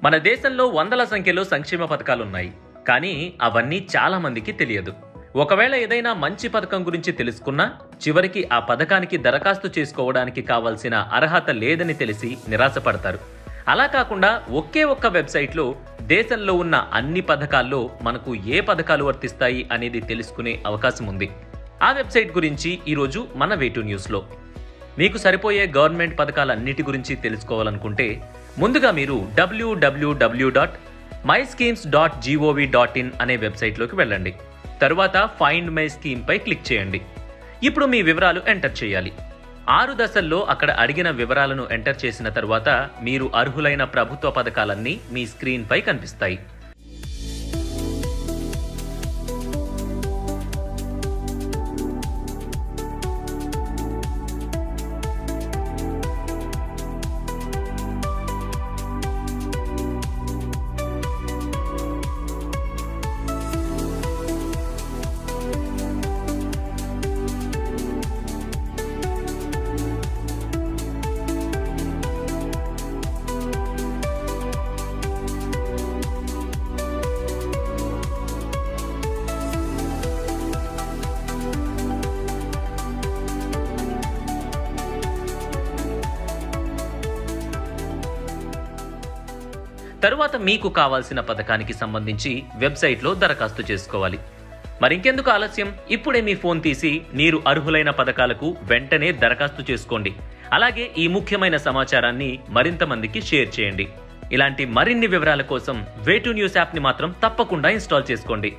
మన దేశంలో వందల సంఖ్యలో సంక్షేమ పథకాలున్నాయి. కానీ అవన్నీ చాలా మందికి తెలియదు. ఒకవేళ ఏదైనా మంచి పథకం గురించి తెలుసుకున్నా చివరికి ఆ పథకానికి దరఖాస్తు చేసుకోవడానికి కావాల్సిన అర్హత లేదని తెలిసి నిరాశపడతారు. అలా కాకుండా ఒకే ఒక్క వెబ్సైట్లో దేశంలో ఉన్న అన్ని పథకాల్లో మనకు ఏ పథకాలు వర్తిస్తాయి అనేది తెలుసుకునే అవకాశం ఉంది. ఆ వెబ్సైట్ గురించి ఈరోజు మన వే2 న్యూస్లో. మీకు సరిపోయే గవర్నమెంట్ పథకాలన్నిటి గురించి తెలుసుకోవాలనుకుంటే ముందుగా మీరు www.myschemes.gov.in అనే వెబ్సైట్లోకి వెళ్ళండి. తరువాత ఫైండ్ మై స్కీమ్ పై క్లిక్ చేయండి. ఇప్పుడు మీ వివరాలు ఎంటర్ చేయాలి. 6 దశల్లో అక్కడ అడిగిన వివరాలను ఎంటర్ చేసిన తరువాత మీరు అర్హులైన ప్రభుత్వ పథకాలన్నీ మీ స్క్రీన్ పై కనిపిస్తాయి. తరువాత మీకు కావాల్సిన పథకానికి సంబంధించి వెబ్సైట్లో దరఖాస్తు చేసుకోవాలి. మరింకెందుకు ఆలస్యం, ఇప్పుడే మీ ఫోన్ తీసి మీరు అర్హులైన పథకాలకు వెంటనే దరఖాస్తు చేసుకోండి. అలాగే ఈ ముఖ్యమైన సమాచారాన్ని మరింత మందికి షేర్ చేయండి. ఇలాంటి మరిన్ని వివరాల కోసం వే2 న్యూస్ యాప్ని మాత్రం తప్పకుండా ఇన్స్టాల్ చేసుకోండి.